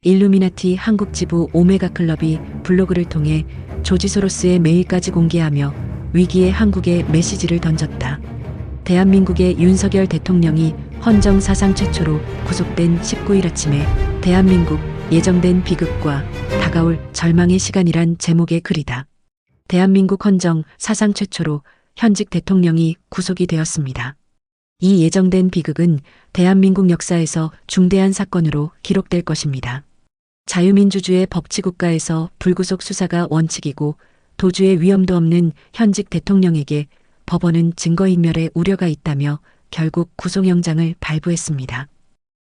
일루미나티 한국 지부 오메가 클럽이 블로그를 통해 조지 소로스의 메일까지 공개하며 위기의 한국에 메시지를 던졌다. 대한민국의 윤석열 대통령이 헌정 사상 최초로 구속된 19일 아침에 대한민국 예정된 비극과 다가올 절망의 시간이란 제목의 글이다. 대한민국 헌정 사상 최초로 현직 대통령이 구속이 되었습니다. 이 예정된 비극은 대한민국 역사에서 중대한 사건으로 기록될 것입니다. 자유민주주의 법치국가에서 불구속 수사가 원칙이고 도주의 위험도 없는 현직 대통령에게 법원은 증거인멸의 우려가 있다며 결국 구속영장을 발부했습니다.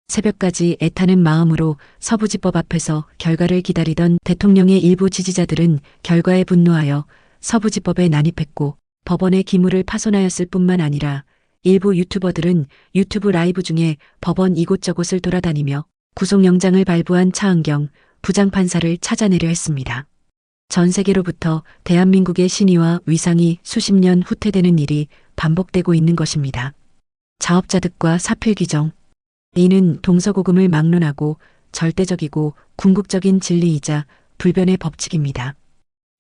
새벽까지 애타는 마음으로 서부지법 앞에서 결과를 기다리던 대통령의 일부 지지자들은 결과에 분노하여 서부지법에 난입했고 법원의 기물을 파손하였을 뿐만 아니라 일부 유튜버들은 유튜브 라이브 중에 법원 이곳저곳을 돌아다니며 구속영장을 발부한 차은경 부장판사를 찾아내려 했습니다. 전 세계로부터 대한민국의 신의와 위상이 수십 년 후퇴되는 일이 반복되고 있는 것입니다. 자업자득과 사필귀정. 이는 동서고금을 막론하고 절대적이고 궁극적인 진리이자 불변의 법칙입니다.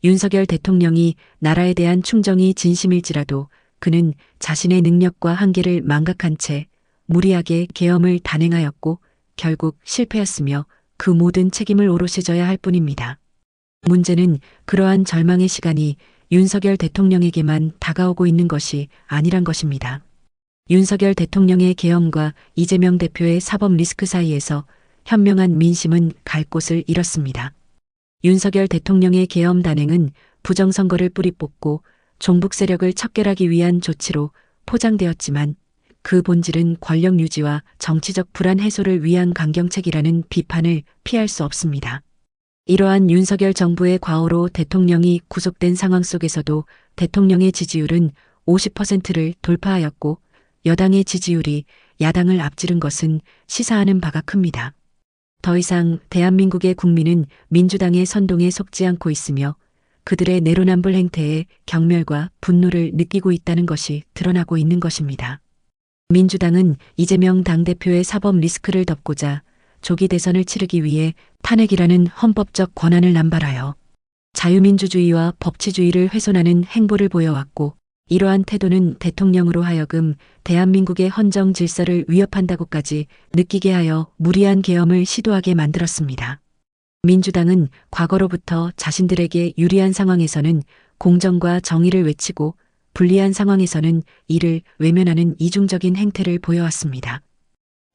윤석열 대통령이 나라에 대한 충정이 진심일지라도 그는 자신의 능력과 한계를 망각한 채 무리하게 계엄을 단행하였고 결국 실패했으며 그 모든 책임을 오롯이 져야 할 뿐입니다. 문제는 그러한 절망의 시간이 윤석열 대통령에게만 다가오고 있는 것이 아니란 것입니다. 윤석열 대통령의 계엄과 이재명 대표의 사법 리스크 사이에서 현명한 민심은 갈 곳을 잃었습니다. 윤석열 대통령의 계엄 단행은 부정선거를 뿌리 뽑고 종북 세력을 척결하기 위한 조치로 포장되었지만 그 본질은 권력 유지와 정치적 불안 해소를 위한 강경책이라는 비판을 피할 수 없습니다. 이러한 윤석열 정부의 과오로 대통령이 구속된 상황 속에서도 대통령의 지지율은 50%를 돌파하였고 여당의 지지율이 야당을 앞지른 것은 시사하는 바가 큽니다. 더 이상 대한민국의 국민은 민주당의 선동에 속지 않고 있으며 그들의 내로남불 행태에 경멸과 분노를 느끼고 있다는 것이 드러나고 있는 것입니다. 민주당은 이재명 당대표의 사법 리스크를 덮고자 조기 대선을 치르기 위해 탄핵이라는 헌법적 권한을 남발하여 자유민주주의와 법치주의를 훼손하는 행보를 보여왔고 이러한 태도는 대통령으로 하여금 대한민국의 헌정 질서를 위협한다고까지 느끼게 하여 무리한 계엄을 시도하게 만들었습니다. 민주당은 과거로부터 자신들에게 유리한 상황에서는 공정과 정의를 외치고 불리한 상황에서는 이를 외면하는 이중적인 행태를 보여왔습니다.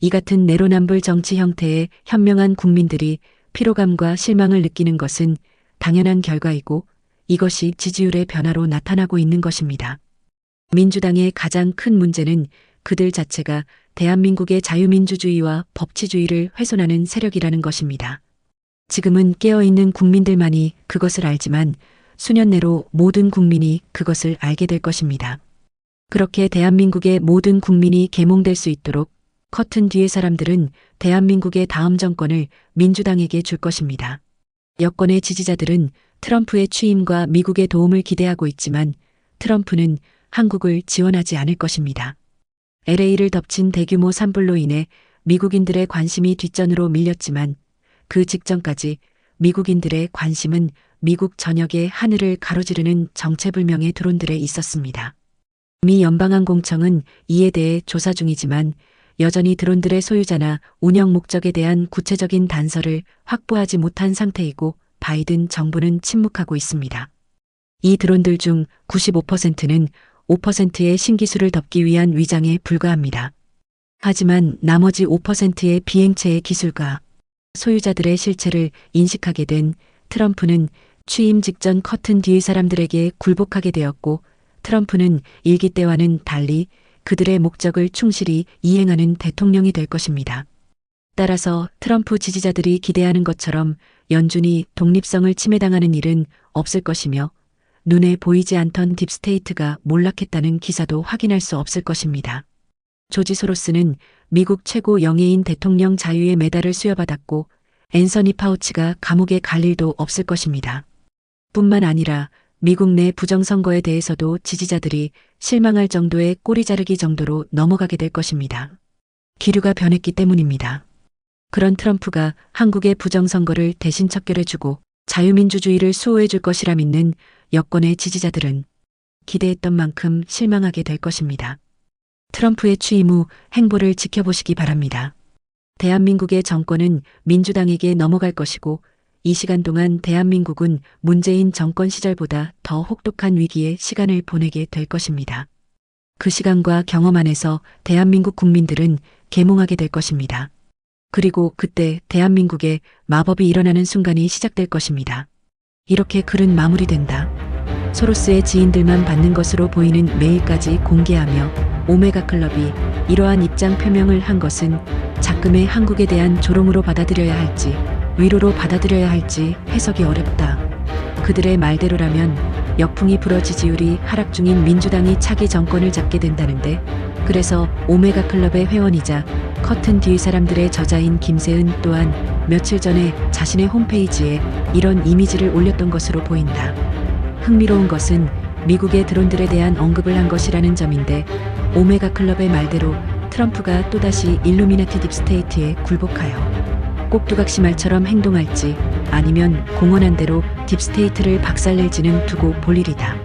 이 같은 내로남불 정치 형태에 현명한 국민들이 피로감과 실망을 느끼는 것은 당연한 결과이고 이것이 지지율의 변화로 나타나고 있는 것입니다. 민주당의 가장 큰 문제는 그들 자체가 대한민국의 자유민주주의와 법치주의를 훼손하는 세력이라는 것입니다. 지금은 깨어있는 국민들만이 그것을 알지만 수년 내로 모든 국민이 그것을 알게 될 것입니다. 그렇게 대한민국의 모든 국민이 계몽될 수 있도록 커튼 뒤의 사람들은 대한민국의 다음 정권을 민주당에게 줄 것입니다. 여권의 지지자들은 트럼프의 취임과 미국의 도움을 기대하고 있지만 트럼프는 한국을 지원하지 않을 것입니다. LA를 덮친 대규모 산불로 인해 미국인들의 관심이 뒷전으로 밀렸지만 그 직전까지 미국인들의 관심은 미국 전역의 하늘을 가로지르는 정체불명의 드론들에 있었습니다. 미 연방항공청은 이에 대해 조사 중이지만 여전히 드론들의 소유자나 운영 목적에 대한 구체적인 단서를 확보하지 못한 상태이고 바이든 정부는 침묵하고 있습니다. 이 드론들 중 95%는 5%의 신기술을 덮기 위한 위장에 불과합니다. 하지만 나머지 5%의 비행체의 기술과 소유자들의 실체를 인식하게 된 트럼프는 취임 직전 커튼 뒤의 사람들에게 굴복하게 되었고 트럼프는 일기 때와는 달리 그들의 목적을 충실히 이행하는 대통령이 될 것입니다. 따라서 트럼프 지지자들이 기대하는 것처럼 연준이 독립성을 침해당하는 일은 없을 것이며 눈에 보이지 않던 딥스테이트가 몰락했다는 기사도 확인할 수 없을 것입니다. 조지 소로스는 미국 최고 영예인 대통령 자유의 메달을 수여받았고 앤서니 파우치가 감옥에 갈 일도 없을 것입니다. 뿐만 아니라 미국 내 부정선거에 대해서도 지지자들이 실망할 정도의 꼬리 자르기 정도로 넘어가게 될 것입니다. 기류가 변했기 때문입니다. 그런 트럼프가 한국의 부정선거를 대신 척결해주고 자유민주주의를 수호해줄 것이라 믿는 여권의 지지자들은 기대했던 만큼 실망하게 될 것입니다. 트럼프의 취임 후 행보를 지켜보시기 바랍니다. 대한민국의 정권은 민주당에게 넘어갈 것이고 이 시간 동안 대한민국은 문재인 정권 시절보다 더 혹독한 위기의 시간을 보내게 될 것입니다. 그 시간과 경험 안에서 대한민국 국민들은 계몽하게 될 것입니다. 그리고 그때 대한민국에 마법이 일어나는 순간이 시작될 것입니다. 이렇게 글은 마무리된다. 소로스의 지인들만 받는 것으로 보이는 메일까지 공개하며 오메가 클럽이 이러한 입장 표명을 한 것은 작금의 한국에 대한 조롱으로 받아들여야 할지 위로로 받아들여야 할지 해석이 어렵다. 그들의 말대로라면 역풍이 불어 지지율이 하락 중인 민주당이 차기 정권을 잡게 된다는데, 그래서 오메가 클럽의 회원이자 커튼 뒤 사람들의 저자인 김세은 또한 며칠 전에 자신의 홈페이지에 이런 이미지를 올렸던 것으로 보인다. 흥미로운 것은 미국의 드론들에 대한 언급을 한 것이라는 점인데, 오메가 클럽의 말대로 트럼프가 또다시 일루미나티 딥스테이트에 굴복하여 꼭두각시 말처럼 행동할지 아니면 공언한 대로 딥스테이트를 박살낼지는 두고 볼 일이다.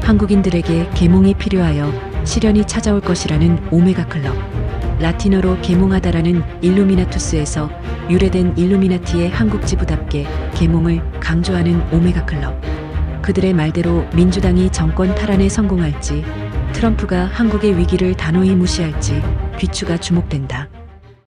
한국인들에게 계몽이 필요하여 시련이 찾아올 것이라는 오메가 클럽. 라틴어로 계몽하다라는 일루미나투스에서 유래된 일루미나티의 한국 지부답게 계몽을 강조하는 오메가 클럽. 그들의 말대로 민주당이 정권 탈환에 성공할지 트럼프가 한국의 위기를 단호히 무시할지 귀추가 주목된다.